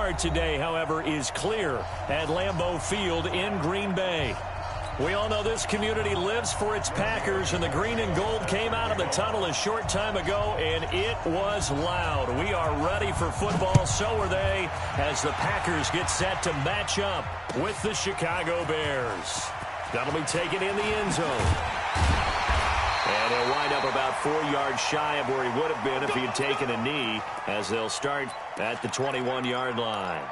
start today, however, is clear at Lambeau Field in Green Bay. We all know this community lives for its Packers, and the green and gold came out of the tunnel a short time ago, and it was loud. We are ready for football, so are they, as the Packers get set to match up with the Chicago Bears. That'll be taken in the end zone. And he'll wind up about 4 yards shy of where he would have been if he had taken a knee, as they'll start at the 21-yard line.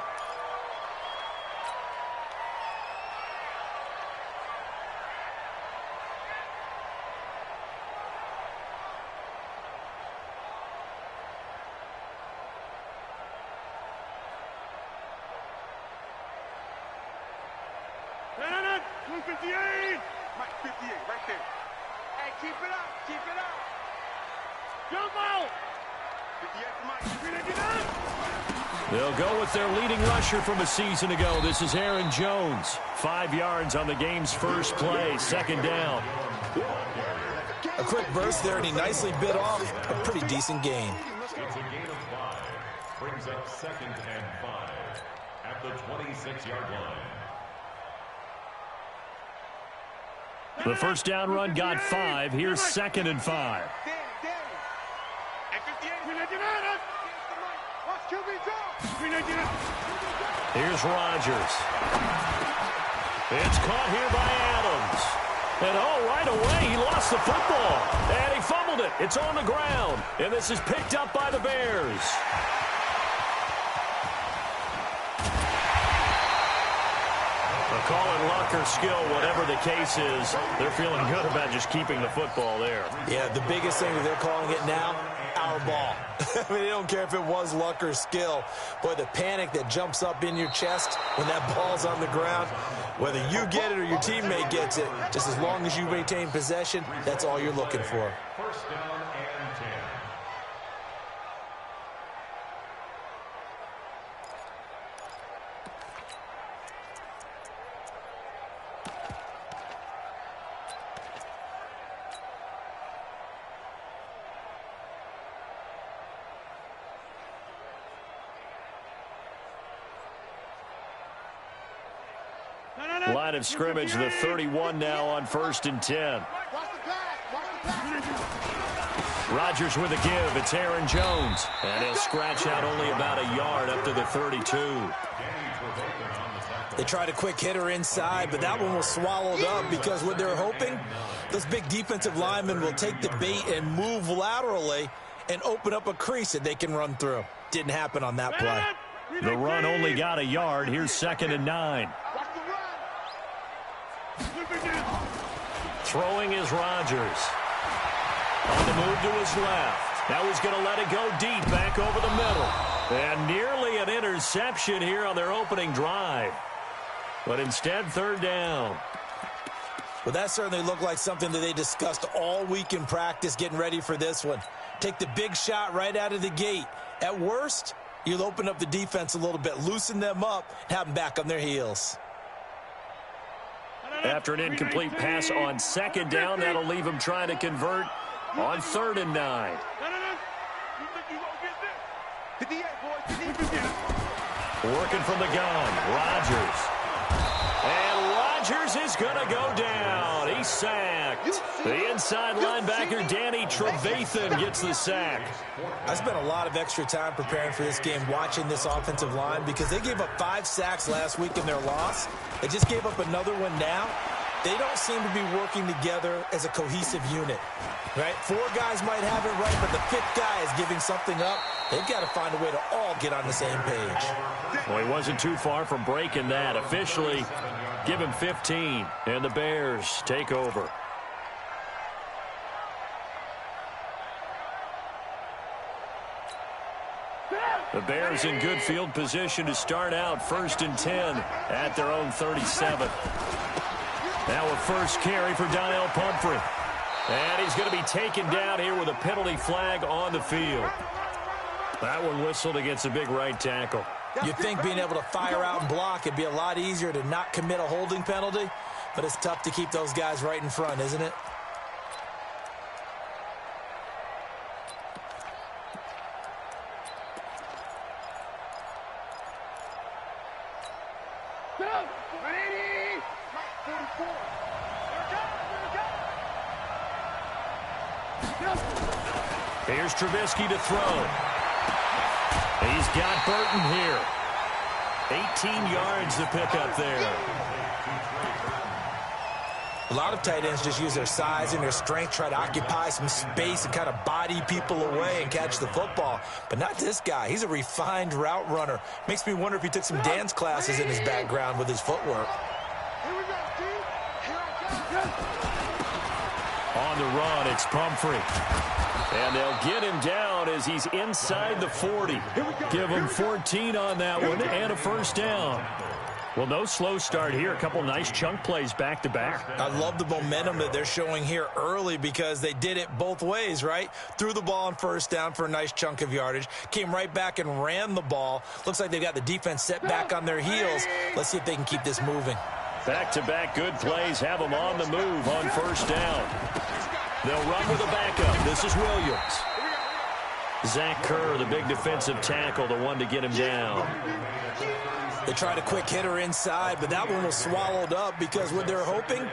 They'll go with their leading rusher from a season ago. This is Aaron Jones. 5 yards on the game's first play. Second down. A quick burst there, and he nicely bit off a pretty decent gain. It's a gain of 5. Brings up 2nd and 5 at the 26-yard line. The first down run got 5. Here's 2nd and 5. Here's Rodgers. It's caught here by Adams. And right away he lost the football. And he fumbled it. It's on the ground. And this is picked up by the Bears. Call it luck or skill, whatever the case is, they're feeling good about just keeping the football there. Yeah, the biggest thing that they're calling it now, our ball. I mean, they don't care if it was luck or skill. Boy, the panic that jumps up in your chest when that ball's on the ground, whether you get it or your teammate gets it, just as long as you maintain possession, that's all you're looking for. First down and 10. Line of scrimmage, the 31 now on 1st and 10. Rodgers with a give. It's Aaron Jones. And he'll scratch out only about a yard up to the 32. They tried a quick hitter inside, but that one was swallowed up because what they're hoping, those big defensive linemen will take the bait and move laterally and open up a crease that they can run through. Didn't happen on that play. The run only got a yard. Here's 2nd and 9. Throwing is Rodgers. On the move to his left. Now he's going to let it go deep back over the middle. And nearly an interception here on their opening drive. But instead, 3rd down. Well, that certainly looked like something that they discussed all week in practice getting ready for this one. Take the big shot right out of the gate. At worst, you'll open up the defense a little bit, loosen them up, and have them back on their heels. After an incomplete pass on 2nd down, that'll leave him trying to convert on 3rd and 9. Working from the gun, Rodgers. And Rodgers is going to go down. He's sacked. The inside linebacker, Danny Trevathan, gets the sack. I spent a lot of extra time preparing for this game, watching this offensive line, because they gave up 5 sacks last week in their loss. They just gave up another one now. They don't seem to be working together as a cohesive unit, right? 4 guys might have it right, but the 5th guy is giving something up. They've got to find a way to all get on the same page. Well, he wasn't too far from breaking that. Officially, give him 15, and the Bears take over. The Bears in good field position to start out 1st and 10 at their own 37. Now a first carry for Donnell Pumphrey. And he's going to be taken down here with a penalty flag on the field. That one whistled against a big right tackle. You'd think being able to fire out and block it'd be a lot easier to not commit a holding penalty, but it's tough to keep those guys right in front, isn't it? Here's Trubisky to throw. He's got Burton here. 18 yards to pick up there. A lot of tight ends just use their size and their strength, try to occupy some space and kind of body people away and catch the football. But not this guy. He's a refined route runner. Makes me wonder if he took some dance classes in his background with his footwork. On the run, it's Pumphrey. And they'll get him down as he's inside the 40. Give him 14 on that one and a first down. Well, no slow start here. A couple nice chunk plays back-to-back. I love the momentum that they're showing here early because they did it both ways, right? Threw the ball on first down for a nice chunk of yardage. Came right back and ran the ball. Looks like they've got the defense set back on their heels. Let's see if they can keep this moving. Back-to-back good plays have them on the move on first down. They'll run with a backup. This is Williams. Zach Kerr, the big defensive tackle, the one to get him down. They tried a quick hitter inside, but that one was swallowed up because what they're hoping,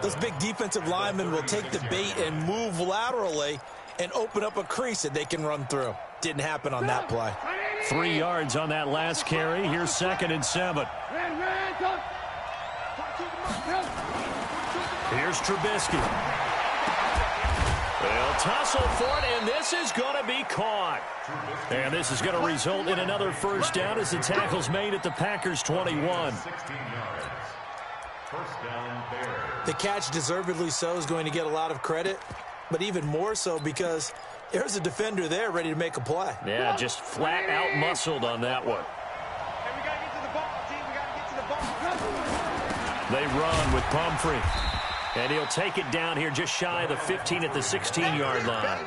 those big defensive linemen will take the bait and move laterally and open up a crease that they can run through. Didn't happen on that play. 3 yards on that last carry. Here's 2nd and 7. Here's Trubisky. They'll tussle for it, and this is going to be caught. And this is going to result in another first down as the tackle's made at the Packers' 21. The catch, deservedly so, is going to get a lot of credit, but even more so because there's a defender there ready to make a play. Yeah, just flat out muscled on that one. They run with Pumphrey. And he'll take it down here just shy of the 15 at the 16-yard line.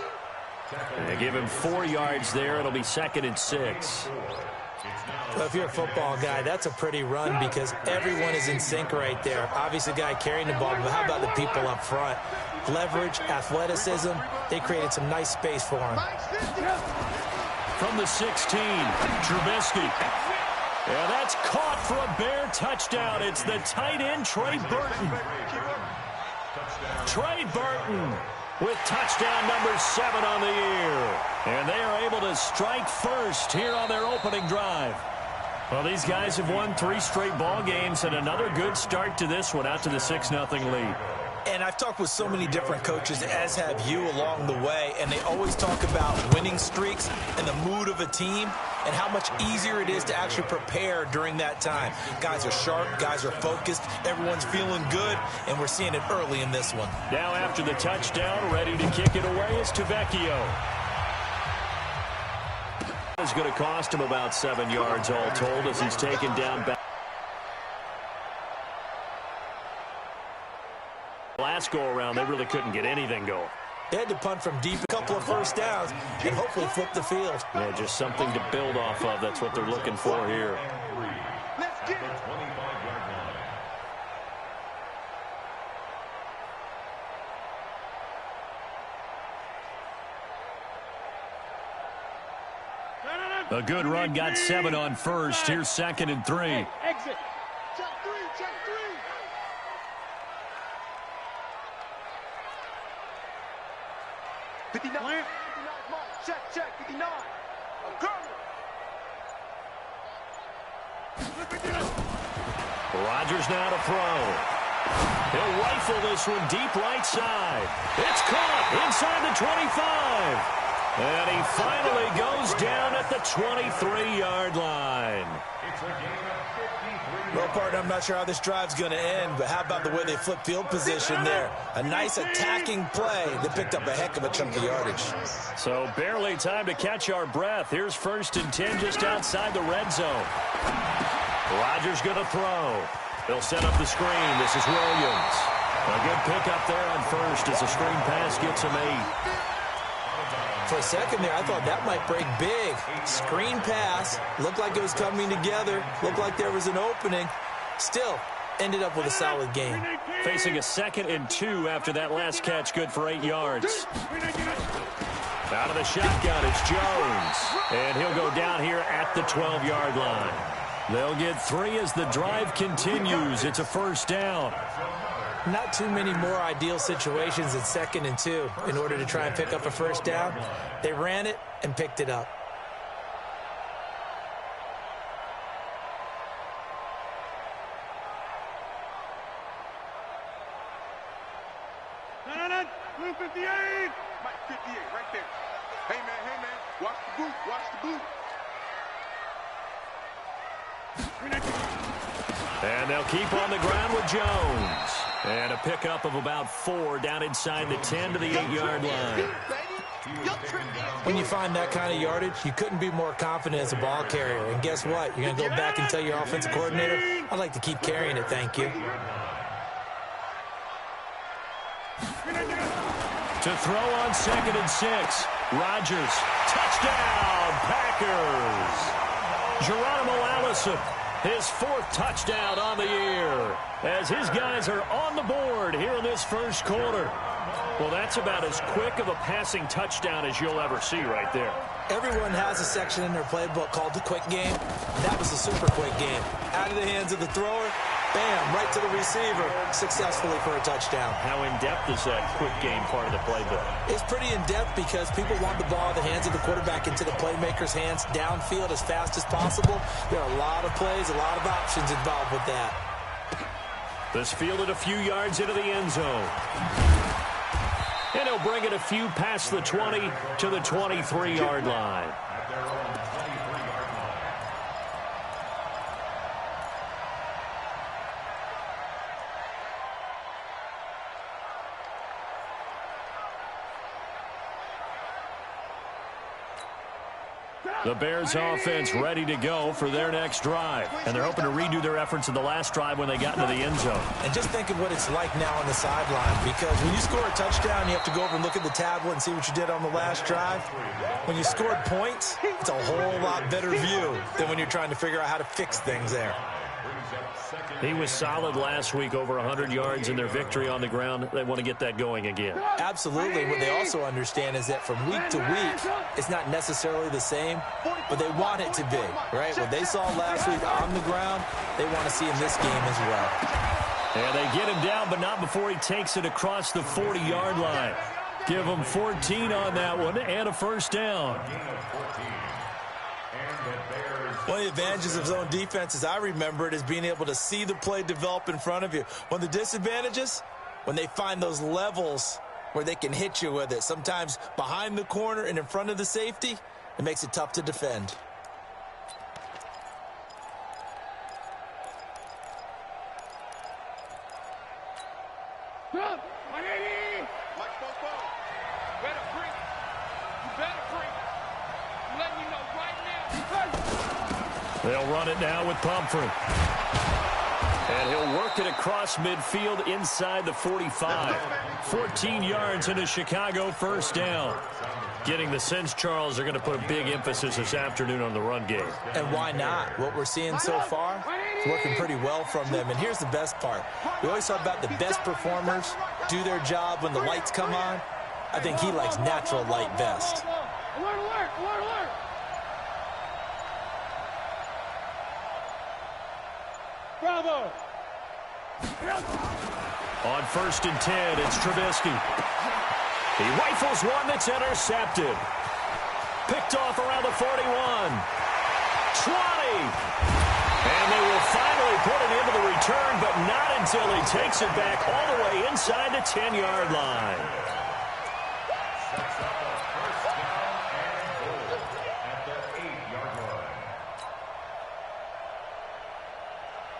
And they give him 4 yards there. It'll be 2nd and 6. Well, if you're a football guy, that's a pretty run because everyone is in sync right there. Obviously, the guy carrying the ball, but how about the people up front? Leverage, athleticism, they created some nice space for him. From the 16, Trubisky. Yeah, that's caught for a Bear touchdown. It's the tight end, Trey Burton. Trey Burton with touchdown number 7 on the year. And they are able to strike first here on their opening drive. Well, these guys have won 3 straight ball games and another good start to this one out to the 6-0 lead. And I've talked with so many different coaches, as have you, along the way, and they always talk about winning streaks and the mood of a team and how much easier it is to actually prepare during that time. Guys are sharp, guys are focused, everyone's feeling good, and we're seeing it early in this one. Now after the touchdown, ready to kick it away is Tavecchio. It's going to cost him about 7 yards all told as he's taken down back. Last go-around, they really couldn't get anything going. They had to punt from deep, a couple of first downs, and hopefully flip the field. Yeah, just something to build off of. That's what they're looking for here. Let's get it. A good run got 7 on first. Here's 2nd and 3. Exit. Check 3, check 3. Check, 59. Rodgers now to throw. He'll rifle this one deep right side. It's caught inside the 25. And he finally goes down at the 23-yard line. Well, partner, I'm not sure how this drive's going to end, but how about the way they flip field position there? A nice attacking play that picked up a heck of a chunk of yardage. So barely time to catch our breath. Here's 1st and 10 just outside the red zone. Rodgers going to throw. They'll set up the screen. This is Williams. A good pickup there on first as the screen pass gets him 8. For a second there, I thought that might break big. Screen pass. Looked like it was coming together. Looked like there was an opening. Still, ended up with a solid game. Facing a 2nd and 2 after that last catch, good for 8 yards. Out of the shotgun, it's Jones. And he'll go down here at the 12-yard line. They'll get 3 as the drive continues. It's a first down. Not too many more ideal situations at 2nd and 2 in order to try and pick up a first down. They ran it and picked it up. Blue 58. Mike 58, right there. Hey, man, watch the boot, watch the boot. And they'll keep on the ground with Jones. And a pickup of about 4 down inside the 10 to the 8-yard line. When you find that kind of yardage, you couldn't be more confident as a ball carrier. And guess what? You're going to go back and tell your offensive coordinator, I'd like to keep carrying it, thank you. To throw on 2nd and 6. Rodgers. Touchdown, Packers. Geronimo Allison, his 4th touchdown on the year, as his guys are on the board here in this first quarter. Well, that's about as quick of a passing touchdown as you'll ever see right there. Everyone has a section in their playbook called the quick game. That was a super quick game. Out of the hands of the thrower, bam, right to the receiver, successfully for a touchdown. How in-depth is that quick game part of the playbook? It's pretty in-depth because people want the ball in the hands of the quarterback into the playmaker's hands downfield as fast as possible. There are a lot of plays, a lot of options involved with that. This fielded a few yards into the end zone. And he'll bring it a few past the 20 to the 23-yard line. The Bears offense ready to go for their next drive. And they're hoping to redo their efforts in the last drive when they got into the end zone. And just think of what it's like now on the sideline, because when you score a touchdown, you have to go over and look at the tablet and see what you did on the last drive. When you scored points, it's a whole lot better view than when you're trying to figure out how to fix things there. He was solid last week, over 100 yards in their victory on the ground. They want to get that going again. Absolutely. What they also understand is that from week to week, it's not necessarily the same, but they want it to be, right? What they saw last week on the ground, they want to see in this game as well. And they get him down, but not before he takes it across the 40-yard line. Give him 14 on that one and a first down. One of the advantages of zone defense, as I remember it, is being able to see the play develop in front of you. One of the disadvantages, when they find those levels where they can hit you with it, sometimes behind the corner and in front of the safety, it makes it tough to defend. They'll run it now with Pumphrey. And he'll work it across midfield inside the 45. 14 yards into Chicago, first down. Getting the sense, Charles, they're going to put a big emphasis this afternoon on the run game. And why not? What we're seeing so far is working pretty well from them. And here's the best part. We always talk about the best performers do their job when the lights come on. I think he likes natural light best. Alert, alert, alert, alert. Bravo. On 1st and 10, it's Trubisky. He rifles one that's intercepted. Picked off around the 41. 20. And they will finally put it into the return, but not until he takes it back all the way inside the 10-yard line.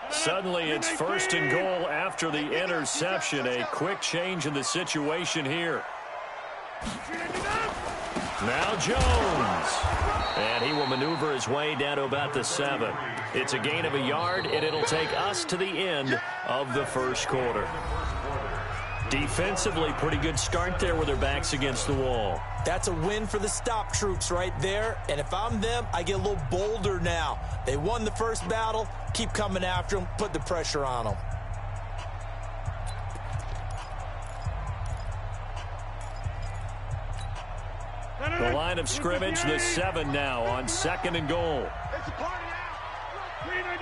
Suddenly, it's 1st and goal after the interception. A quick change in the situation here. Now Jones. And he will maneuver his way down to about the 7. It's a gain of a yard, and it'll take us to the end of the first quarter. Defensively, pretty good start there with their backs against the wall. That's a win for the stop troops right there. And if I'm them, I get a little bolder now. They won the first battle. Keep coming after them. Put the pressure on them. The line of scrimmage, the 7 now on 2nd and goal. It's a party out.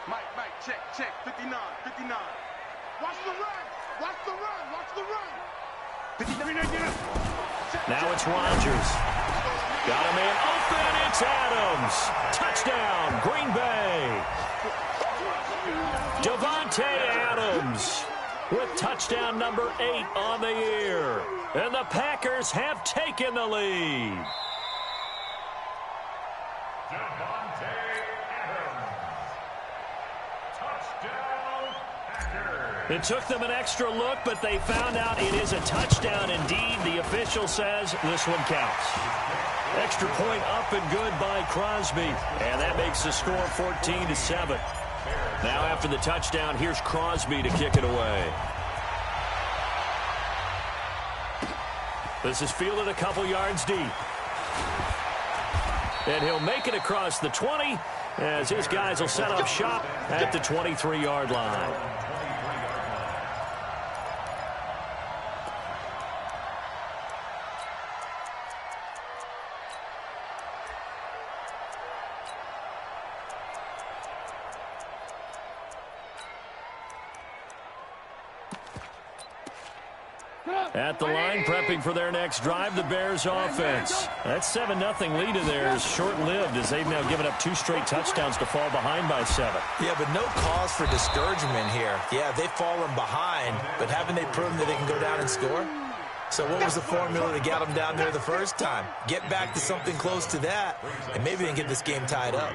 Mike, check. 59. Watch the run. 59. Now it's Rodgers. Got a man open. It's Adams. Touchdown, Green Bay. Davante Adams with touchdown number 8 on the year. And the Packers have taken the lead. Davante Adams. Touchdown, Packers. It took them an extra look, but they found out it is a touchdown indeed. The official says this one counts. Extra point up and good by Crosby. And that makes the score 14-7. Now after the touchdown, here's Crosby to kick it away. This is fielded a couple yards deep. And he'll make it across the 20 as his guys will set up shop at the 23-yard line. At the line, prepping for their next drive, the Bears offense. That 7-0 lead of theirs short-lived as they've now given up 2 straight touchdowns to fall behind by 7. Yeah, but no cause for discouragement here. Yeah, they've fallen behind, but haven't they proven that they can go down and score? So what was the formula to get them down there the first time? Get back to something close to that, and maybe they can get this game tied up.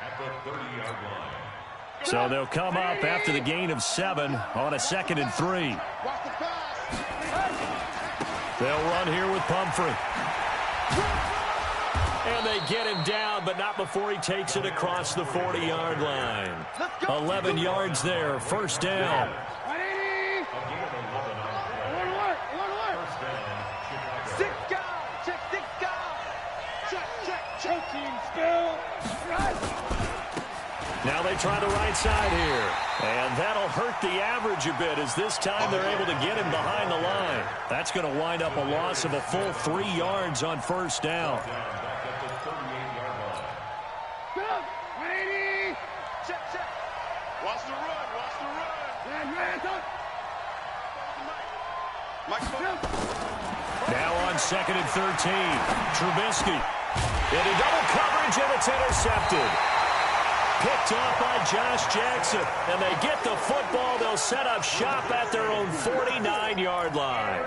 At the 30-yard line. So they'll come up after the gain of 7 on a 2nd and 3. They'll run here with Pumphrey. And they get him down, but not before he takes it across the 40-yard line. 11 yards there, first down. Now they try the right side here. And that'll hurt the average a bit as this time they're able to get him behind the line. That's going to wind up a loss of a full 3 yards on first down. Watch the run. Now on 2nd and 13. Trubisky. Into double coverage, and it's intercepted. Picked off by Josh Jackson, and they get the football. They'll set up shop at their own 49-yard line.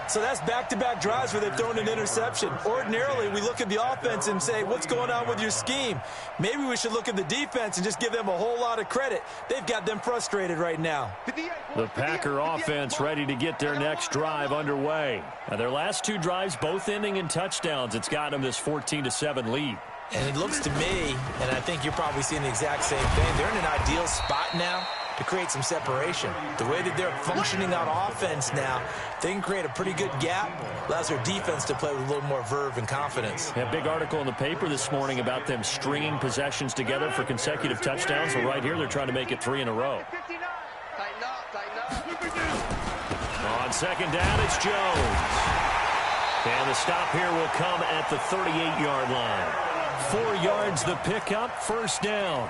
So that's back-to-back drives where they've thrown an interception. Ordinarily, we look at the offense and say, what's going on with your scheme? Maybe we should look at the defense and just give them a whole lot of credit. They've got them frustrated right now. The Packer offense ready to get their next drive underway. Now, their last 2 drives both ending in touchdowns. It's got them this 14-7 lead. And it looks to me, and I think you're probably seeing the exact same thing, they're in an ideal spot now to create some separation. The way that they're functioning on offense now, they can create a pretty good gap, allows their defense to play with a little more verve and confidence. A big article in the paper this morning about them stringing possessions together for consecutive touchdowns. Well, right here, they're trying to make it 3 in a row. On 2nd down, it's Jones. And the stop here will come at the 38-yard line. 4 yards the pickup, first down.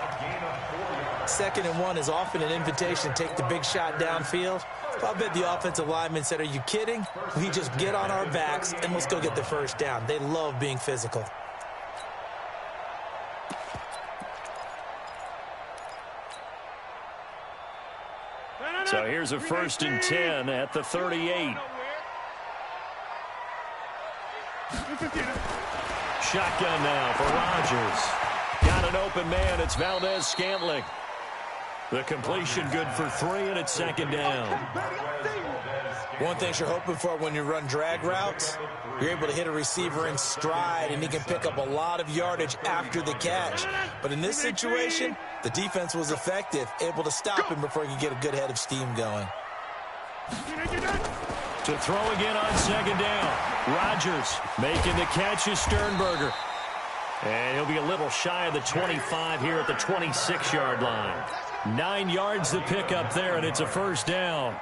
2nd and 1 is often an invitation to take the big shot downfield. I bet the offensive lineman said, are you kidding? We just get on our backs and let's go get the first down. They love being physical. So here's a 1st and 10 at the 38. Shotgun now for Rodgers. Got an open man. It's Valdez-Scantling. The completion good for 3, and it's 2nd down. One thing you're hoping for when you run drag routes, you're able to hit a receiver in stride, and he can pick up a lot of yardage after the catch. But in this situation, the defense was effective, able to stop him before he could get a good head of steam going. To throw again on 2nd down. Rodgers making the catch is Sternberger. And he'll be a little shy of the 25 here at the 26-yard line. 9 yards the pickup there, and it's a first down.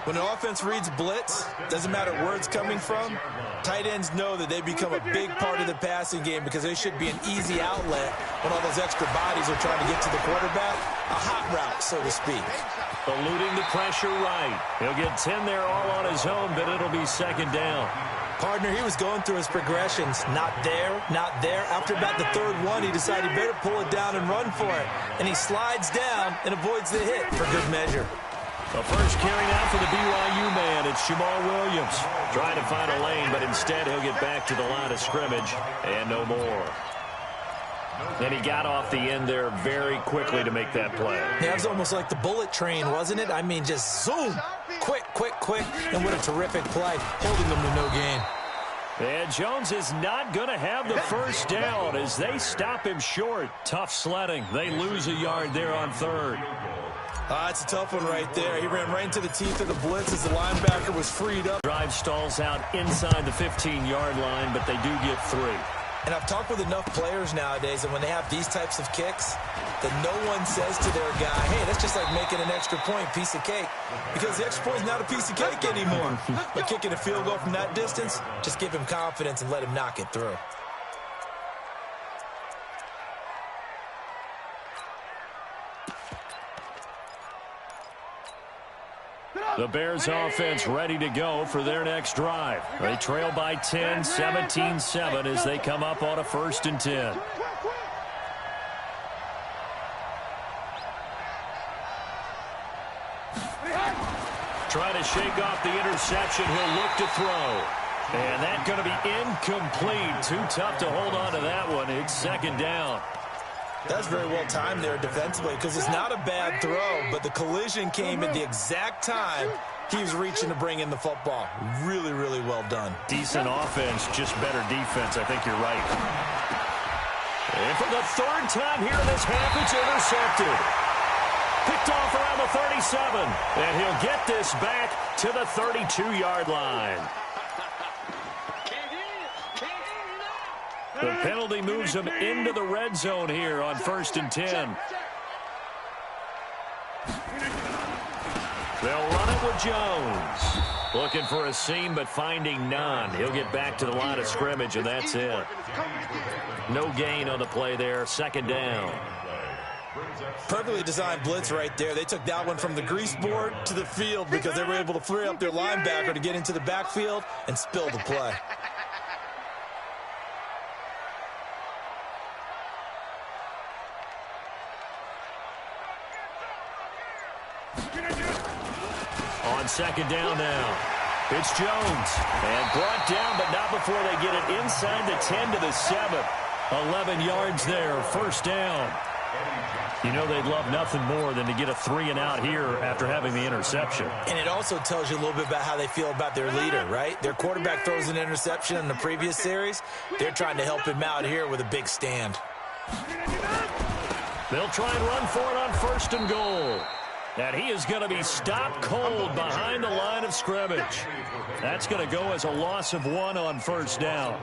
When an offense reads blitz, doesn't matter where it's coming from, tight ends know that they become a big part of the passing game because they should be an easy outlet when all those extra bodies are trying to get to the quarterback. A hot route, so to speak. Eluding the pressure right. He'll get 10 there all on his own, but it'll be second down. Partner, he was going through his progressions. Not there, not there. After about the third one, he decided he better pull it down and run for it. And he slides down and avoids the hit for good measure. The first carry now for the BYU man. It's Jamal Williams trying to find a lane, but instead he'll get back to the line of scrimmage and no more. And he got off the end there very quickly to make that play. Yeah, it was almost like the bullet train, wasn't it? I mean, just zoom. Quick, quick, quick. And what a terrific play, holding them to no gain. And Jones is not going to have the first down as they stop him short. Tough sledding. They lose a yard there on third. It's a tough one right there. He ran right into the teeth of the blitz as the linebacker was freed up. Drive stalls out inside the 15-yard line, but they do get 3. And I've talked with enough players nowadays, and when they have these types of kicks, that no one says to their guy, hey, that's just like making an extra point, piece of cake. Because the extra point is not a piece of cake anymore. But kicking a field goal from that distance, just give him confidence and let him knock it through. The Bears offense ready to go for their next drive. They trail by 10, 17-7 as they come up on a 1st and 10. Trying to shake off the interception. He'll look to throw. And that's going to be incomplete. Too tough to hold on to that one. It's 2nd down. That's very well timed there defensively because it's not a bad throw, but the collision came at the exact time he was reaching to bring in the football. Really, really well done. Decent offense, just better defense. I think you're right. And for the 3rd time here in this half, it's intercepted. Picked off around the 37, and he'll get this back to the 32-yard line. The penalty moves him into the red zone here on 1st and 10. They'll run it with Jones. Looking for a seam, but finding none. He'll get back to the line of scrimmage, and that's it. No gain on the play there. 2nd down. Perfectly designed blitz right there. They took that one from the grease board to the field because they were able to free up their linebacker to get into the backfield and spill the play. On 2nd down now. It's Jones. And brought down, but not before they get it inside the 10 to the 7. 11 yards there, 1st down. You know they'd love nothing more than to get a 3-and-out here after having the interception. And it also tells you a little bit about how they feel about their leader, right? Their quarterback throws an interception in the previous series. They're trying to help him out here with a big stand. They'll try and run for it on 1st and goal. And he is going to be stopped cold behind the line of scrimmage. That's going to go as a loss of 1 on 1st down.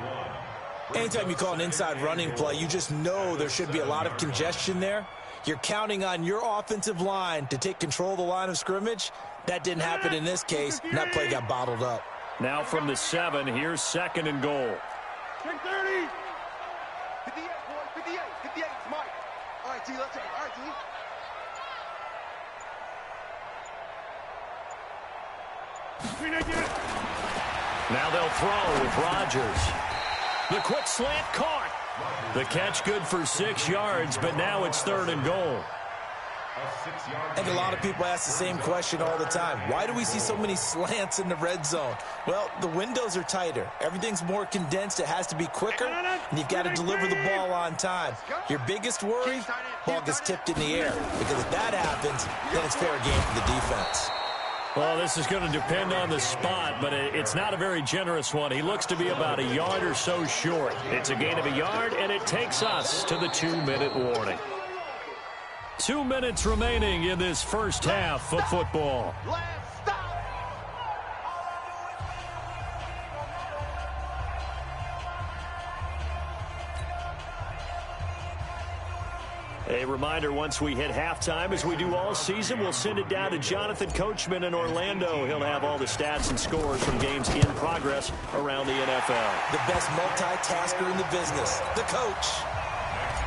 Anytime you call an inside running play, you just know there should be a lot of congestion there. You're counting on your offensive line to take control of the line of scrimmage. That didn't happen in this case, and that play got bottled up. Now from the 7, here's 2nd and goal. 10-30. 58, boy, 58, 58, it's Mike. All right, T, let's take it. All right, T. Now they'll throw with Rodgers. The quick slant caught. The catch good for 6 yards, but now it's 3rd and goal. I think a lot of people ask the same question all the time. Why do we see so many slants in the red zone? Well, the windows are tighter. Everything's more condensed. It has to be quicker, and you've got to deliver the ball on time. Your biggest worry, ball gets tipped in the air, because if that happens, then it's fair game for the defense. Well, this is going to depend on the spot, but it's not a very generous one. He looks to be about a yard or so short. It's a gain of a yard, and it takes us to the 2-minute warning. 2 minutes remaining in this first half of football. A reminder, once we hit halftime, as we do all season, we'll send it down to Jonathan Coachman in Orlando. He'll have all the stats and scores from games in progress around the NFL. The best multitasker in the business, the coach.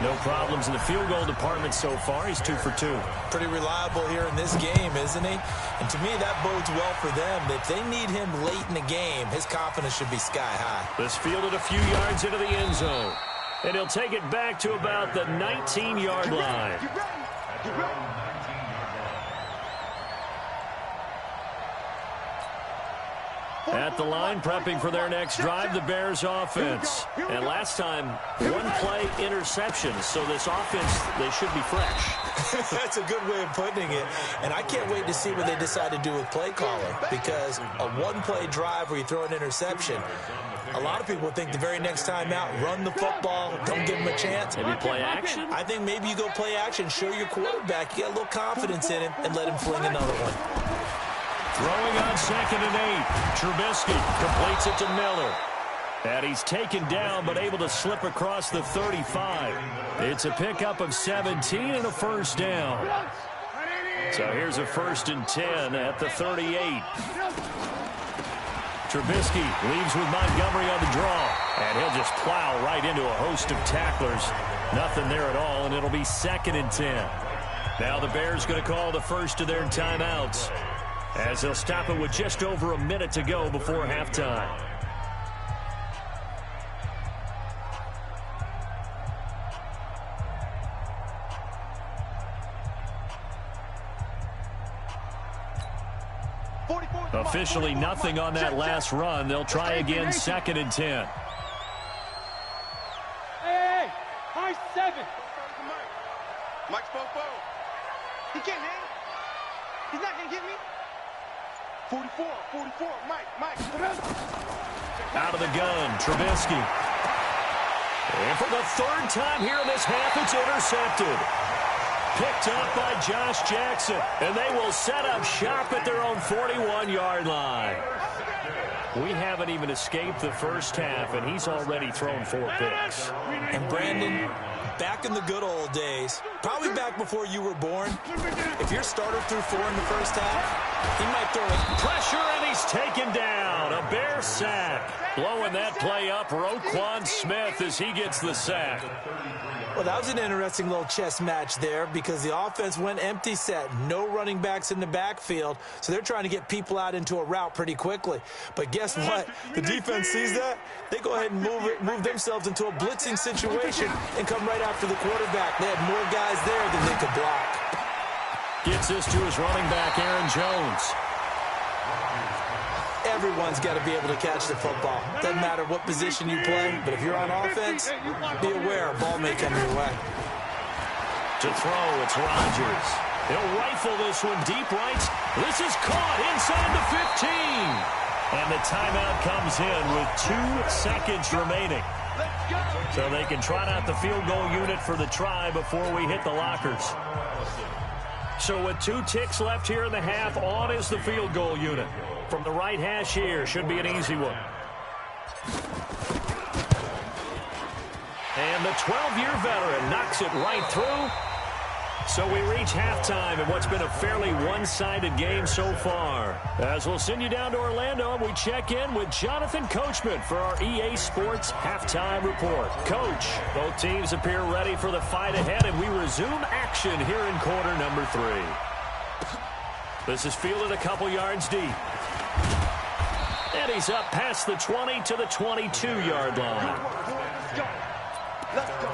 No problems in the field goal department so far. He's 2 for 2. Pretty reliable here in this game, isn't he? And to me, that bodes well for them. If they need him late in the game, his confidence should be sky high. This fielded a few yards into the end zone. And he'll take it back to about the 19-yard line. At the line, prepping for their next drive, the Bears offense. And last time, one play interception. So this offense, they should be fresh. That's a good way of putting it. And I can't wait to see what they decide to do with play calling. Because a one-play drive where you throw an interception, a lot of people think the very next time out, run the football, don't give him a chance. Maybe play action? I think maybe you go play action, show your quarterback, you got a little confidence in him, and let him fling another one. Throwing on 2nd and 8. Trubisky completes it to Miller. And he's taken down, but able to slip across the 35. It's a pickup of 17 and a first down. So here's a 1st and 10 at the 38. Trubisky leaves with Montgomery on the draw. And he'll just plow right into a host of tacklers. Nothing there at all, and it'll be 2nd and 10. Now the Bears going to call the first of their timeouts, as they'll stop it with just over a minute to go before halftime. Officially nothing on that last run. They'll try again, 2nd and 10. Hey, high 7. Mike's Fofo. He can't hang. He's not going to get me. 44, Mike. Out of the gun, Trubisky. And for the 3rd time here in this half, it's intercepted. Picked up by Josh Jackson, and they will set up shop at their own 41-yard line. We haven't even escaped the first half, and he's already thrown 4 picks. And Brandon, back in the good old days, probably back before you were born, if your starter threw 4 in the first half, he might throw it. Pressure, and he's taken down. A Bear sack. Blowing that play up, Roquan Smith, as he gets the sack. Well, that was an interesting little chess match there because the offense went empty set. No running backs in the backfield, so they're trying to get people out into a route pretty quickly. But guess what? The defense sees that. They go ahead and move themselves into a blitzing situation and come right after the quarterback. They had more guys there than they could block. Gets this to his running back, Aaron Jones. Everyone's got to be able to catch the football. Doesn't matter what position you play, but if you're on offense, be aware a ball may come your way. To throw, it's Rodgers. He'll rifle this one deep right. This is caught inside the 15. And the timeout comes in with 2 seconds remaining. So they can trot out the field goal unit for the try before we hit the lockers. So with 2 ticks left here in the half, on is the field goal unit. From the right hash here, should be an easy one. And the 12-year veteran knocks it right through. So we reach halftime in what's been a fairly one-sided game so far. As we'll send you down to Orlando, and we check in with Jonathan Coachman for our EA Sports Halftime Report. Coach, both teams appear ready for the fight ahead, and we resume action here in quarter number 3. This is fielded a couple yards deep. And he's up past the 20 to the 22-yard line. Let's go.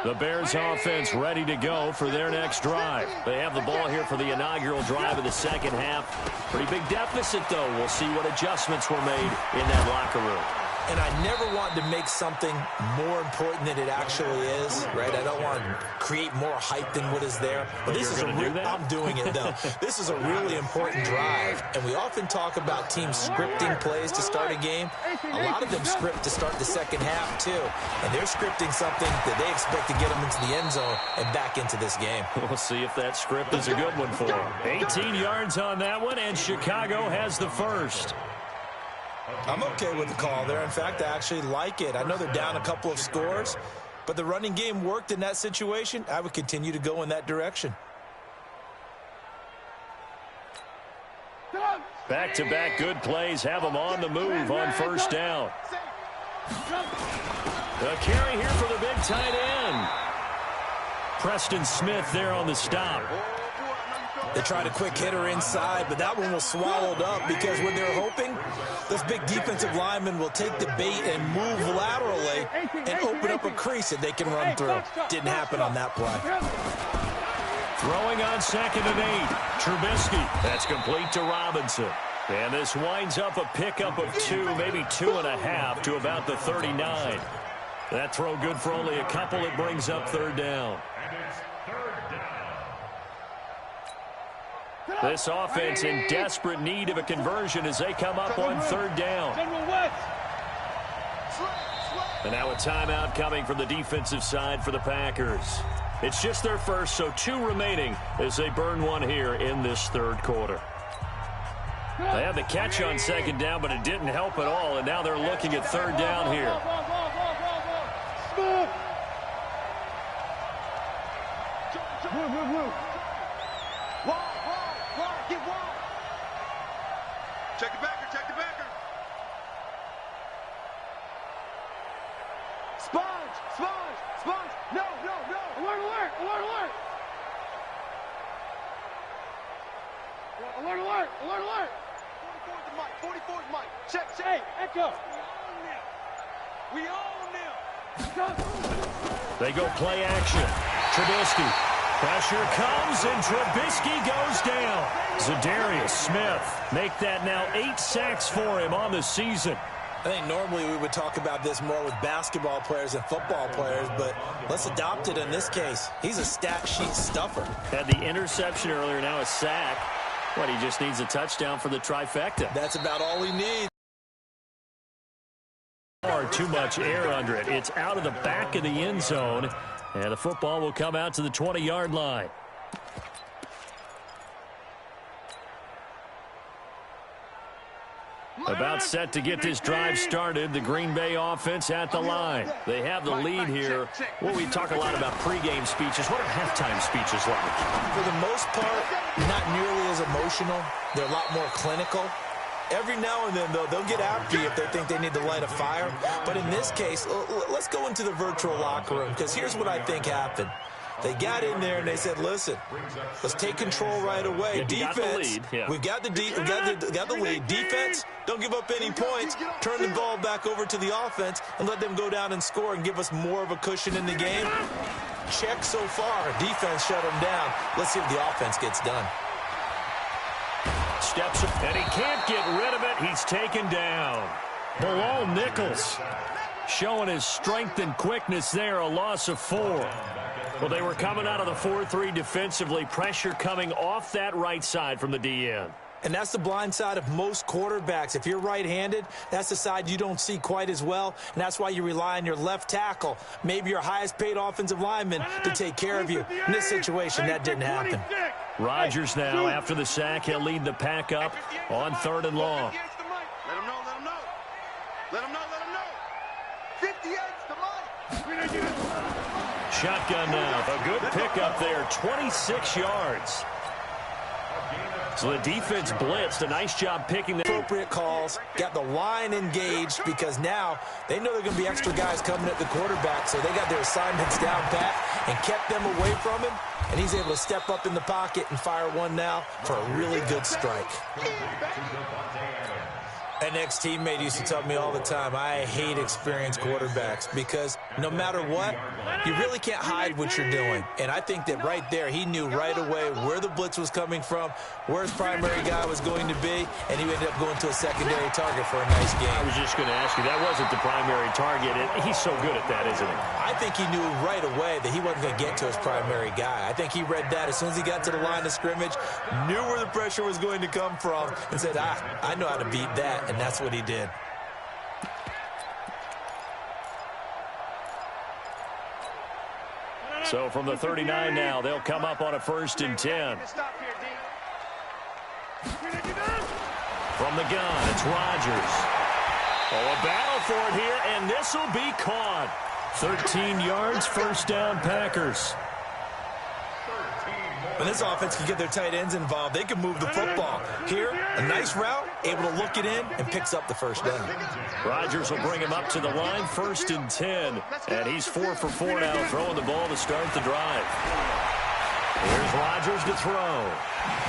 The Bears offense ready to go for their next drive. They have the ball here for the inaugural drive of the second half. Pretty big deficit, though. We'll see what adjustments were made in that locker room. And I never want to make something more important than it actually is, right? I don't want to create more hype than what is there. But this is I'm doing it, though. This is a really important drive. And we often talk about teams scripting plays to start a game. A lot of them script to start the second half, too. And they're scripting something that they expect to get them into the end zone and back into this game. We'll see if that script is a good one for them. 18 yards on that one, and Chicago has the first. I'm okay with the call there. In fact, I actually like it. I know they're down a couple of scores, but the running game worked in that situation. I would continue to go in that direction. Back-to-back good plays have them on the move on first down. The carry here for the big tight end. Preston Smith there on the stop. They tried a quick hitter inside, but that one was swallowed up because what they're hoping, this big defensive lineman will take the bait and move laterally and open up a crease that they can run through. Didn't happen on that play. Throwing on 2nd and 8. Trubisky. That's complete to Robinson. And this winds up a pickup of 2, maybe 2.5 to about the 39. That throw good for only a couple. It brings up 3rd down. This offense in desperate need of a conversion as they come up on 3rd down. And now a timeout coming from the defensive side for the Packers. It's just their first, so 2 remaining as they burn one here in this 3rd quarter. They had the catch on 2nd down, but it didn't help at all, and now they're looking at 3rd down here. Check the backer, check the backer. Sponge, sponge, sponge. No, no, no. Alert, alert, alert, alert. Alert, alert, alert, alert. 44's the mic, 44's mic. Check, check. Hey, echo. We own them. They go play action. Trubisky. Pressure comes, and Trubisky goes down. Zadarius Smith make that now 8 sacks for him on the season. I think normally we would talk about this more with basketball players and football players, but let's adopt it in this case. He's a stat sheet stuffer. Had the interception earlier, now a sack. What, he just needs a touchdown for the trifecta. That's about all he needs. Too much air under it. It's out of the back of the end zone, and the football will come out to the 20-yard line. About set to get this drive started. The Green Bay offense at the line. They have the lead here. Well, we talk a lot about pregame speeches. What are halftime speeches like? For the most part, not nearly as emotional. They're a lot more clinical. Every now and then, though, they'll get after you if they think they need to light a fire. But in this case, let's go into the virtual locker room, because here's what I think happened. They got in there and they said, listen, let's take control right away. Defense, we've got the lead. Defense, don't give up any points. Turn the ball back over to the offense and let them go down and score and give us more of a cushion in the game. Check so far. Defense shut them down. Let's see if the offense gets done. Steps up, and he can't get rid of it. He's taken down. Bilal Nichols showing his strength and quickness there, a loss of 4. Well, they were coming out of the 4-3 defensively. Pressure coming off that right side from the DN. And that's the blind side of most quarterbacks. If you're right-handed, that's the side you don't see quite as well, and that's why you rely on your left tackle, maybe your highest-paid offensive lineman, to take care of you. In this situation, that didn't happen. Rodgers now, after the sack, he'll lead the pack up on 3rd and long. Let him know, let him know. Let him know, let him know. 58's the mic. Shotgun now. A good pickup there, 26 yards. So the defense blitzed. A nice job picking the appropriate calls, got the line engaged, because now they know there are going to be extra guys coming at the quarterback, so they got their assignments down pat and kept them away from him, and he's able to step up in the pocket and fire one now for a really good strike. An ex-teammate used to tell me all the time, I hate experienced quarterbacks, because no matter what, you really can't hide what you're doing. And I think that right there, he knew right away where the blitz was coming from, where his primary guy was going to be, and he ended up going to a secondary target for a nice game. I was just going to ask you, that wasn't the primary target. He's so good at that, isn't he? I think he knew right away that he wasn't going to get to his primary guy. I think he read that as soon as he got to the line of scrimmage, knew where the pressure was going to come from, and said, I know how to beat that. And that's what he did. So from the 39 now, they'll come up on a 1st and 10. From the gun, it's Rodgers. Oh, a battle for it here, and this will be caught. 13 yards, first down, Packers. When this offense can get their tight ends involved, they can move the football. Here, a nice route, able to look it in, and picks up the first down. Rodgers will bring him up to the line, 1st and 10. And he's 4 for 4 now, throwing the ball to start the drive. Here's Rodgers to throw.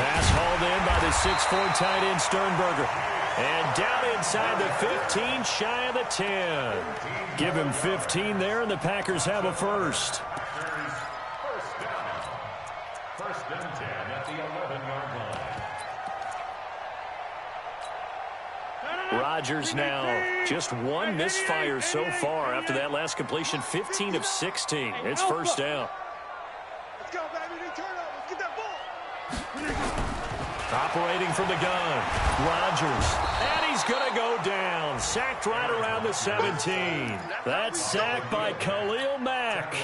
Pass hauled in by the 6'4" tight end Sternberger. And down inside the 15, shy of the 10. Give him 15 there, and the Packers have a first. First and 10 at the 11-yard line. Rodgers now just one misfire so far after that last completion, 15 of 16. It's first down. Let's go, baby. Turn up. Let's get that ball. Operating from the gun, Rodgers. And he's going to go down. Sacked right around the 17. That's sacked by Khalil Mack.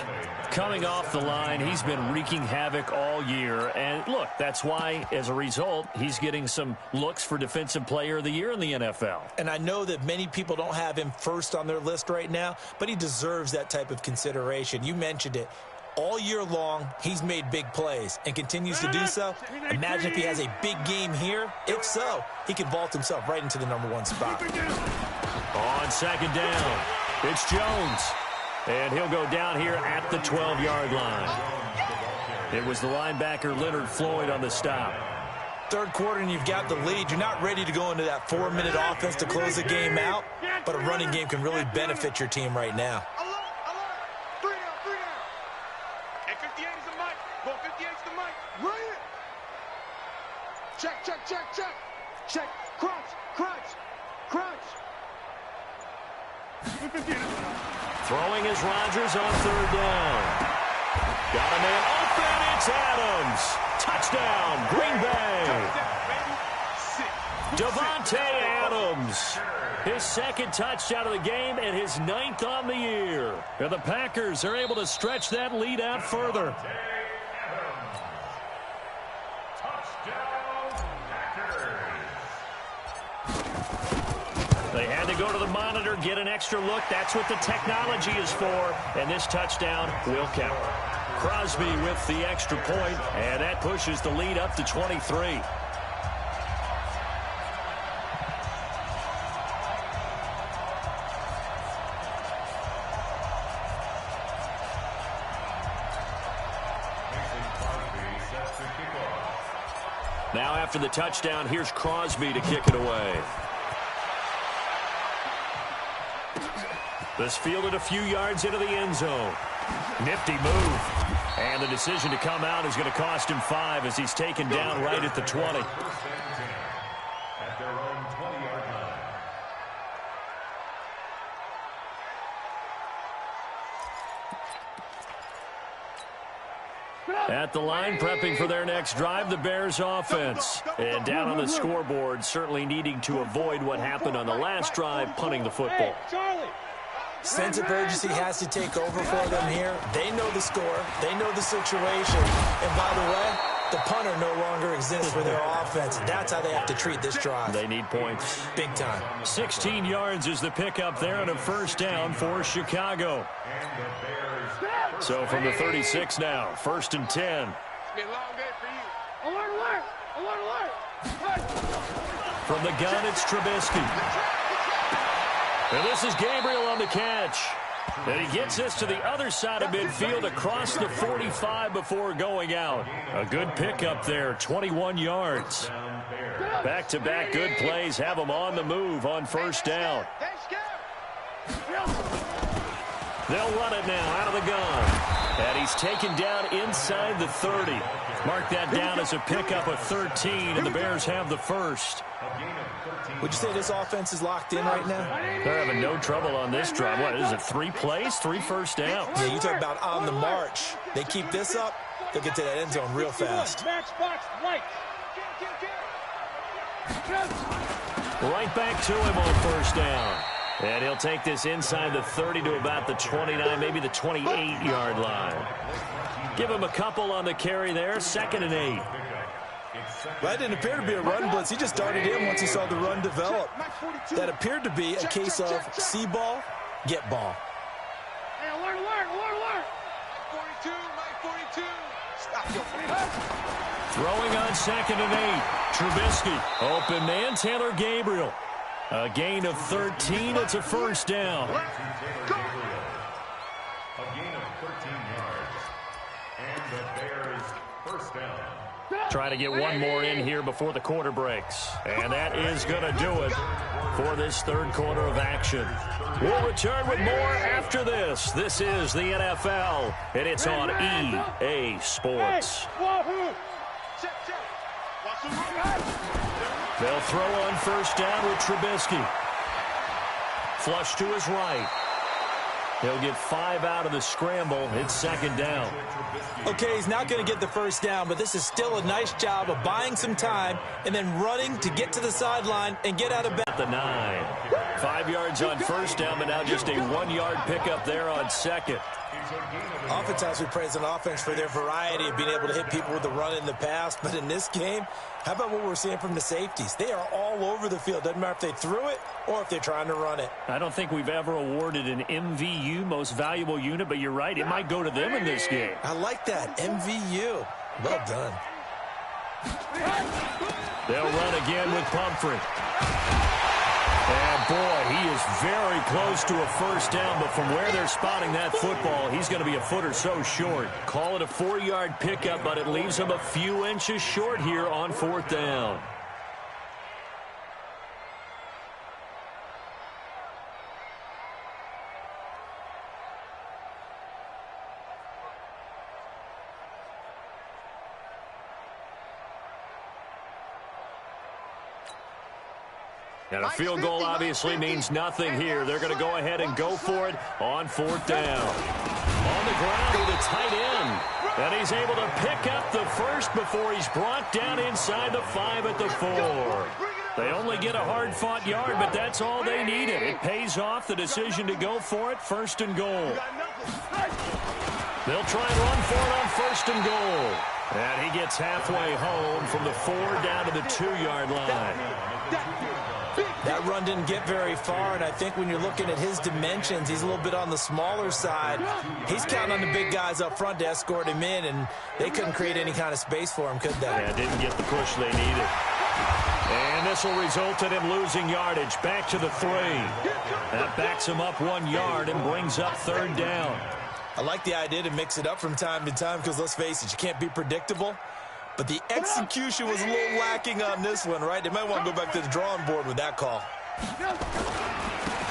Coming off the line, he's been wreaking havoc all year. And look, that's why, as a result, he's getting some looks for Defensive Player of the Year in the NFL. And I know that many people don't have him first on their list right now, but he deserves that type of consideration. You mentioned it. All year long, he's made big plays and continues to do so. Imagine if he has a big game here. If so, he could vault himself right into the #1 spot. On second down, it's Jones. And he'll go down here at the 12-yard line. It was the linebacker Leonard Floyd on the stop. Third quarter and you've got the lead. You're not ready to go into that 4-minute offense to close the game out, but a running game can really benefit your team right now. Check, check, check, check. Check. Crunch, crunch, crunch. Throwing is Rodgers on third down. Got a man open. It's Adams. Touchdown, Green Bay. Davante Adams. His second touchdown of the game and his 9th on the year. And the Packers are able to stretch that lead out further. They had to go to the monitor, get an extra look. That's what the technology is for. And this touchdown will count. Crosby with the extra point, and that pushes the lead up to 23. Now after the touchdown, here's Crosby to kick it away. This fielded a few yards into the end zone. Nifty move. And the decision to come out is going to cost him 5 as he's taken down right at the 20. At their own 20-yard line. At the line, prepping for their next drive, the Bears offense. And down on the scoreboard, certainly needing to avoid what happened on the last drive, punting the football. Sense of urgency has to take over for them here. They know the score. They know the situation. And by the way, the punter no longer exists for their offense. That's how they have to treat this drive. They need points. Big time. 16 yards is the pickup there on a first down for Chicago. So from the 36 now, 1st and 10. It's been a long day for you. Alert, alert, alert, alert. From the gun, it's Trubisky. And this is Gabriel on the catch. And he gets this to the other side of midfield across the 45 before going out. A good pickup there, 21 yards. Back-to-back good plays have him on the move on first down. They'll run it now out of the gun. And he's taken down inside the 30. Mark that down as a pickup of 13, and the Bears have the first. Would you say this offense is locked in right now? They're having no trouble on this drive. What is it, 3 plays, 3 first downs? Yeah, you talk about on the march. They keep this up, they'll get to that end zone real fast. Right back to him on first down. And he'll take this inside the 30 to about the 29, maybe the 28-yard line. Give him a couple on the carry there, 2nd and 8. That didn't appear to be a run blitz. He just darted in once he saw the run develop. That appeared to be a case of see ball, get ball. Hey, alert. 42, Mike 42. Stop your Throwing on 2nd and 8. Trubisky. Open man, Taylor Gabriel. A gain of 13. It's a first down. A gain of 13 yards. And the Bears first down. Trying to get one more in here before the quarter breaks. And that is going to do it for this third quarter of action. We'll return with more after this. This is the NFL, and it's on EA Sports. They'll throw on first down with Trubisky. Flush to his right. He'll get 5 out of the scramble. It's 2nd down. Okay, he's not going to get the first down, but this is still a nice job of buying some time and then running to get to the sideline and get out of bounds. At the 9. 5 yards on first down, but now just a 1-yard pickup there on 2nd. Oftentimes we praise an offense for their variety of being able to hit people with the run in the past, but in this game, how about what we're seeing from the safeties? They are all over the field. Doesn't matter if they threw it or if they're trying to run it. I don't think we've ever awarded an MVU, most valuable unit, but you're right, it might go to them in this game. I like that, MVU. Well done. They'll run again with Pumphrey. And boy, he is very close to a first down, but from where they're spotting that football, he's going to be a foot or so short. Call it a 4-yard pickup, but it leaves him a few inches short here on 4th down. And a field goal obviously means nothing here. They're going to go ahead and go for it on 4th down. On the ground with a tight end. And he's able to pick up the first before he's brought down inside the 5 at the 4. They only get a hard-fought yard, but that's all they needed. It pays off the decision to go for it, 1st and goal. They'll try and run for it on 1st and goal. And he gets halfway home from the 4 down to the 2-yard line. That run didn't get very far, and I think when you're looking at his dimensions, he's a little bit on the smaller side. He's counting on the big guys up front to escort him in, and they couldn't create any kind of space for him, could they? Yeah, didn't get the push they needed. And this will result in him losing yardage. Back to the 3. That backs him up 1 yard and brings up 3rd down. I like the idea to mix it up from time to time because, let's face it, you can't be predictable. But the execution was a little lacking on this one, right? They might want to go back to the drawing board with that call.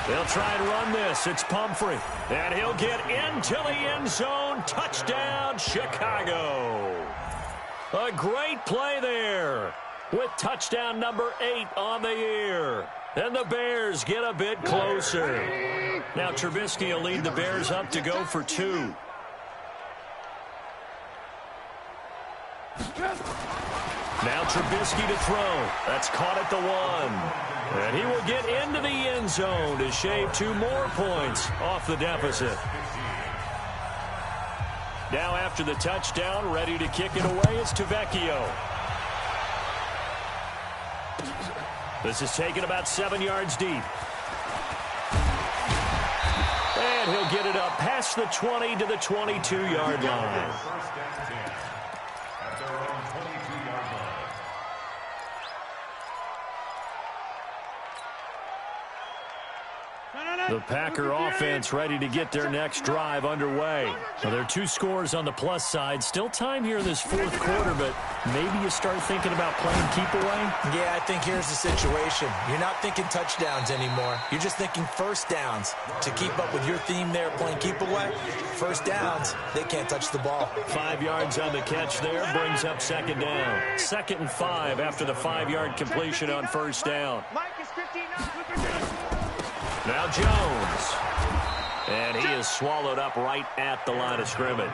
They'll try and run this. It's Pumphrey. And he'll get into the end zone. Touchdown, Chicago. A great play there with touchdown number 8 on the year. And the Bears get a bit closer. Now Trubisky will lead the Bears up to go for 2. Now Trubisky to throw. That's caught at the 1. And he will get into the end zone to shave 2 more points off the deficit. Now after the touchdown, ready to kick it away is Tavecchio. This is taken about 7 yards deep. And he'll get it up past the 20 to the 22-yard line. The Packer offense ready to get their next drive underway. Now, there are 2 scores on the plus side. Still time here in this 4th quarter, but maybe you start thinking about playing keep away? Yeah, I think here's the situation. You're not thinking touchdowns anymore. You're just thinking first downs. To keep up with your theme there, playing keep away, first downs, they can't touch the ball. 5 yards on the catch there, brings up 2nd down. 2nd and 5 after the 5-yard completion on first down. Now Jones. And he is swallowed up right at the line of scrimmage.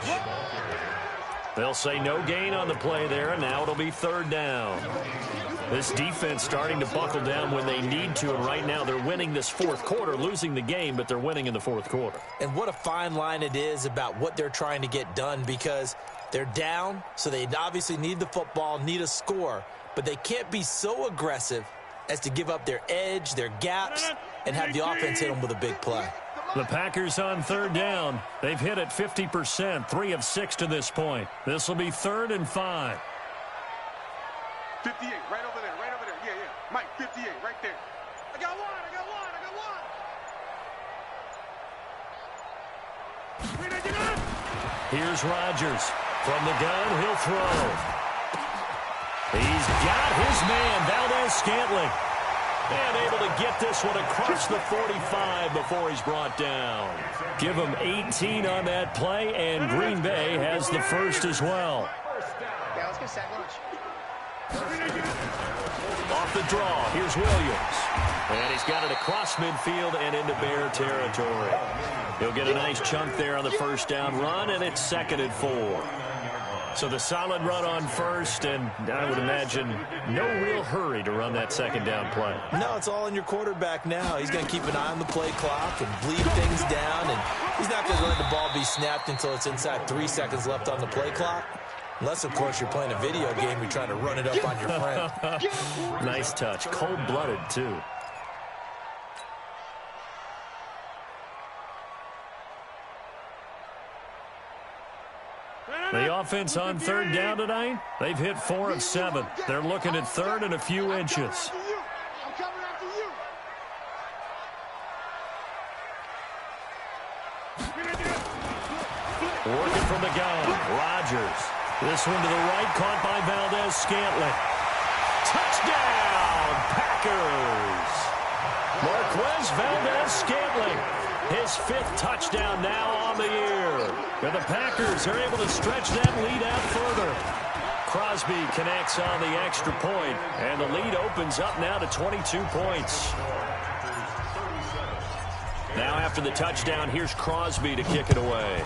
They'll say no gain on the play there, and now it'll be 3rd down. This defense starting to buckle down when they need to, and right now they're winning this 4th quarter, losing the game, but they're winning in the 4th quarter. And what a fine line it is about what they're trying to get done, because They're down, so they obviously need the football, need a score, but they can't be so aggressive as to give up their edge, their gaps, and have the offense hit them with a big play. The Packers on third down. They've hit it 50%, 3 of 6 to this point. This will be 3rd and 5. 58, right over there, right over there. Yeah, yeah. Mike, 58, right there. I got one, I got one, I got one. Here's Rodgers. From the gun, he'll throw. He's got his man, Valdez-Scantling. And able to get this one across the 45 before he's brought down. Give him 18 on that play, and Green Bay has the first as well. Yeah, let's get sack lunch. Off the draw, here's Williams. And he's got it across midfield and into Bear territory. He'll get a nice chunk there on the first down run, and it's 2nd and 4. So the solid run on first, and I would imagine no real hurry to run that 2nd down play. No, it's all in your quarterback now. He's going to keep an eye on the play clock and bleed things down, and he's not going to let the ball be snapped until it's inside 3 seconds left on the play clock. Unless, of course, you're playing a video game, you're trying to run it up on your friend. Nice touch. Cold-blooded, too. The offense on third down tonight, they've hit 4 of 7. They're looking at 3rd and a few inches. I'm coming after you. Working from the gun, Rodgers. This one to the right, caught by Valdez-Scantling. Touchdown, Packers! Marquez Valdez-Scantling, his 5th touchdown now on the year. And the Packers are able to stretch that lead out further. Crosby connects on the extra point, and the lead opens up now to 22 points. Now after the touchdown, here's Crosby to kick it away.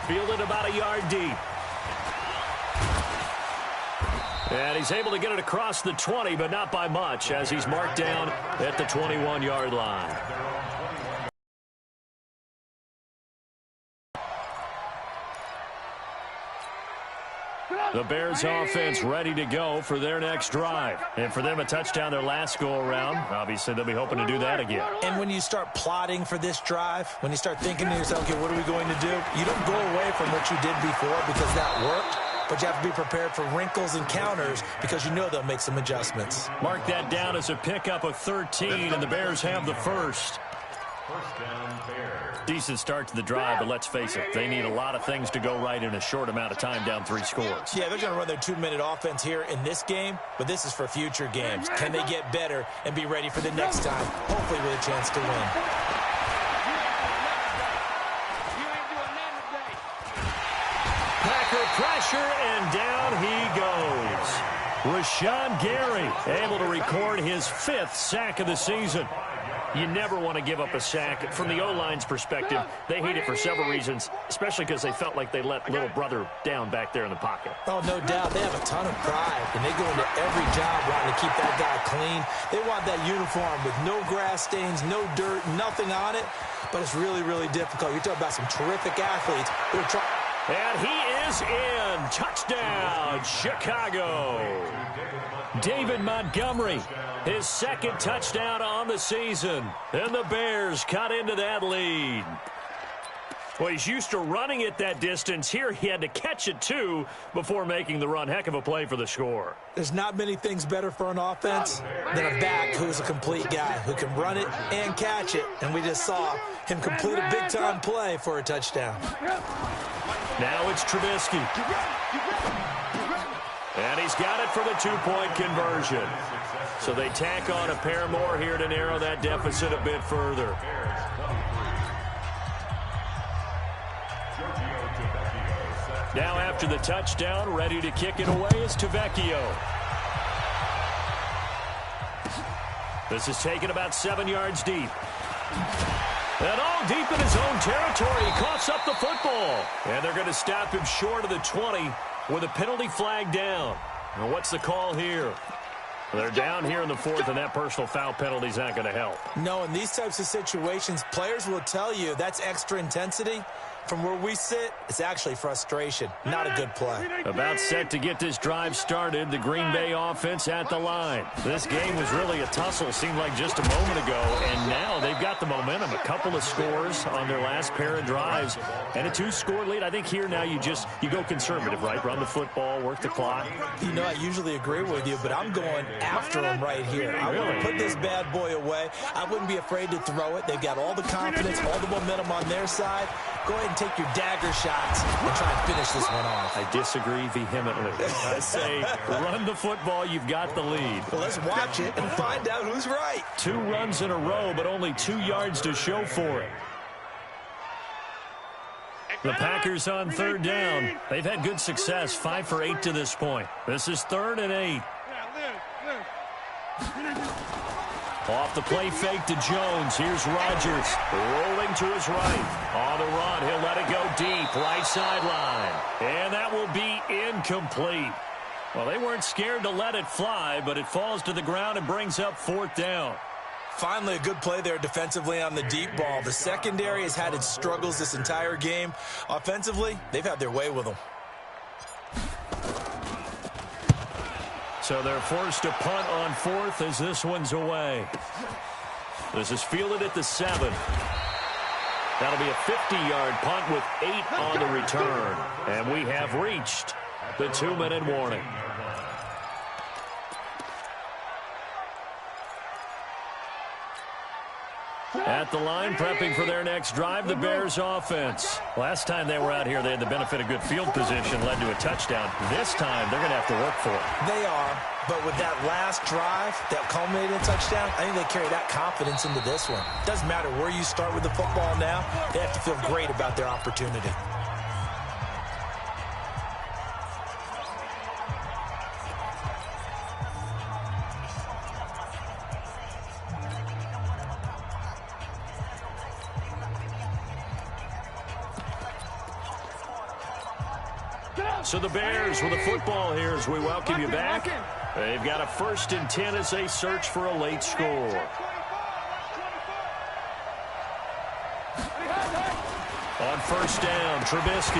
Fielded about a yard deep. And he's able to get it across the 20, but not by much, as he's marked down at the 21-yard line. The Bears offense ready to go for their next drive. And for them, a touchdown their last go-around. Obviously, they'll be hoping to do that again. And when you start plotting for this drive, when you start thinking to yourself, okay, what are we going to do? You don't go away from what you did before because that worked, but you have to be prepared for wrinkles and counters because you know they'll make some adjustments. Mark that down as a pickup of 13, and the Bears have the first. First down, Bears. Decent start to the drive, but let's face it, they need a lot of things to go right in a short amount of time, down 3 scores. Yeah, they're going to run their 2-minute offense here in this game, but this is for future games. Can they get better and be ready for the next time, hopefully with a chance to win? Packer pressure, and down he goes. Rashawn Gary able to record his 5th sack of the season. You never want to give up a sack. From the O-line's perspective, they hate it for several reasons, especially because they felt like they let little brother down back there in the pocket. Oh, no doubt. They have a ton of pride, and they go into every job wanting to keep that guy clean. They want that uniform with no grass stains, no dirt, nothing on it, but it's really, really difficult. You're talking about some terrific athletes who are trying. And he is in. Touchdown, Chicago. David Montgomery, his 2nd touchdown on the season. And the Bears cut into that lead. Well, he's used to running it that distance. Here he had to catch it, too, before making the run. Heck of a play for the score. There's not many things better for an offense than a back who's a complete guy who can run it and catch it. And we just saw him complete a big-time play for a touchdown. Now it's Trubisky. And he's got it for the 2-point conversion. So they tack on a pair more here to narrow that deficit a bit further. Now after the touchdown, ready to kick it away is Tavecchio. This is taken about 7 yards deep. And all deep in his own territory, he coughs up the football. And they're going to stop him short of the 20 with a penalty flag down. Now what's the call here? They're down here in the fourth, and that personal foul penalty is not going to help. No, in these types of situations, players will tell you that's extra intensity. From where we sit, it's actually frustration, not a good play. About set to get this drive started, the Green Bay offense at the line. This game was really a tussle, seemed like just a moment ago, and now they've got the momentum. A couple of scores on their last pair of drives, and a 2-score lead. I think here now you go conservative, right? Run the football, work the clock. You know, I usually agree with you, but I'm going after them right here. I want to put this bad boy away. I wouldn't be afraid to throw it. They've got all the confidence, all the momentum on their side. Go ahead and take your dagger shots and try and finish this one off. I disagree vehemently. I say run the football. You've got the lead. Well, let's watch it and find out who's right. 2 runs in a row, but only 2 yards to show for it. The Packers on 3rd down. They've had good success, 5 for 8 to this point. This is 3rd and 8. Off the play fake to Jones. Here's Rodgers rolling to his right. On the run, he'll let it go deep, right sideline. And that will be incomplete. Well, they weren't scared to let it fly, but it falls to the ground and brings up 4th down. Finally, a good play there defensively on the deep ball. The secondary has had its struggles this entire game. Offensively, they've had their way with them. So they're forced to punt on 4th as this one's away. This is fielded at the 7. That'll be a 50-yard punt with 8 on the return. And we have reached the 2-minute warning. At the line, prepping for their next drive, the Bears offense. Last time they were out here, they had the benefit of good field position, led to a touchdown. This time, they're going to have to work for it. They are, but with that last drive that culminated in a touchdown, I think they carry that confidence into this one. Doesn't matter where you start with the football now, they have to feel great about their opportunity. So the Bears with the football here as we welcome you back. They've got a 1st and 10 as they search for a late score. On 1st down, Trubisky.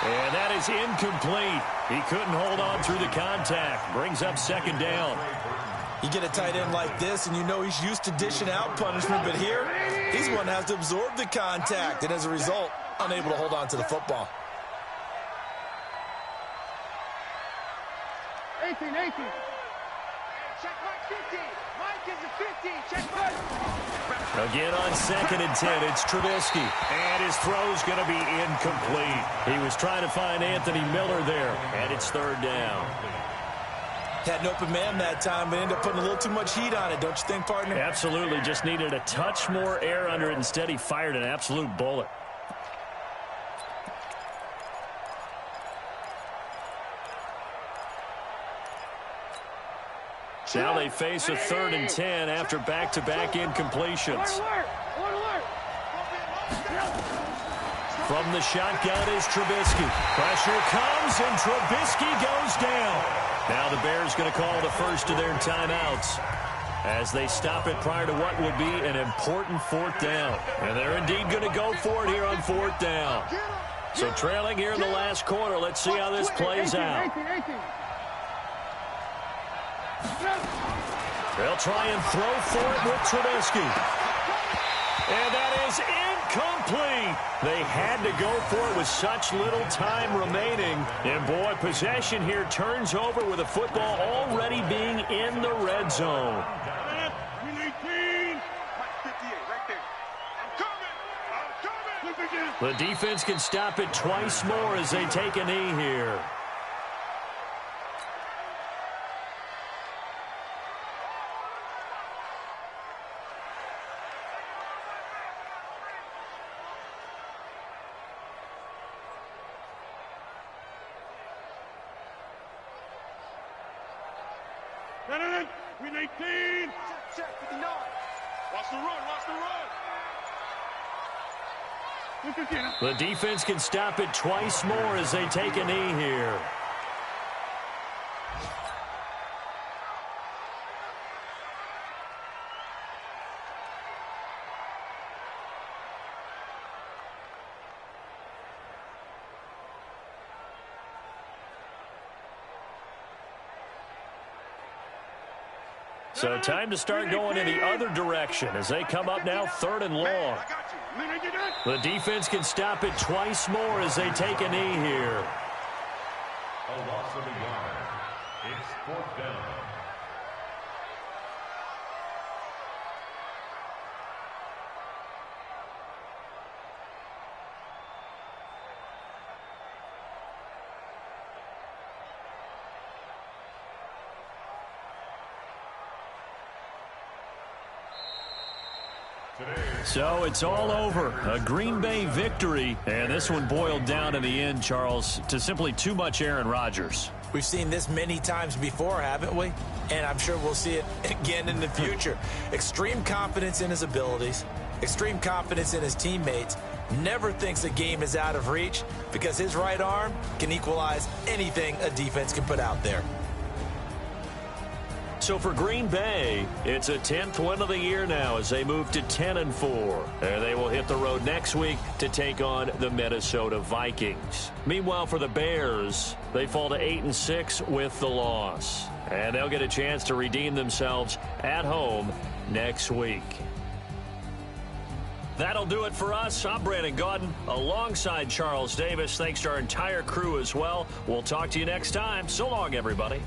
And that is incomplete. He couldn't hold on through the contact. Brings up 2nd down. You get a tight end like this, and you know he's used to dishing out punishment, but here, he's one that has to absorb the contact, and as a result, unable to hold on to the football. 18. Check Mike 50. Mike is a 50. Check Mike. Again on 2nd and 10, it's Trubisky. And his throw's going to be incomplete. He was trying to find Anthony Miller there, and it's 3rd down. Had an open man that time, but ended up putting a little too much heat on it, don't you think, partner? Absolutely. Just needed a touch more air under it. Instead, he fired an absolute bullet. Now they face a 3rd and 10 after back-to-back incompletions. From the shotgun is Trubisky. Pressure comes, and Trubisky goes down. Now the Bears going to call the first of their timeouts as they stop it prior to what would be an important 4th down. And they're indeed going to go for it here on 4th down. So trailing here in the last quarter, let's see how this plays out. They'll try and throw for it with Trubisky. And that is incomplete. They had to go for it with such little time remaining. And, boy, possession here turns over with the football already being in the red zone. The defense can stop it twice more as they take a knee here. Win 18. Check 59. Watch the run. The defense can stop it twice more as they take a knee here. So time to start going in the other direction as they come up now 3rd and long. The defense can stop it twice more as they take a knee here. A loss of a yard. It's 4th down. So it's all over. A Green Bay victory. And this one boiled down in the end, Charles, to simply too much Aaron Rodgers. We've seen this many times before, haven't we? And I'm sure we'll see it again in the future. Extreme confidence in his abilities, extreme confidence in his teammates, never thinks a game is out of reach because his right arm can equalize anything a defense can put out there. So for Green Bay, it's a 10th win of the year now as they move to 10-4. And they will hit the road next week to take on the Minnesota Vikings. Meanwhile, for the Bears, they fall to 8-6 with the loss. And they'll get a chance to redeem themselves at home next week. That'll do it for us. I'm Brandon Gaudin alongside Charles Davis. Thanks to our entire crew as well. We'll talk to you next time. So long, everybody.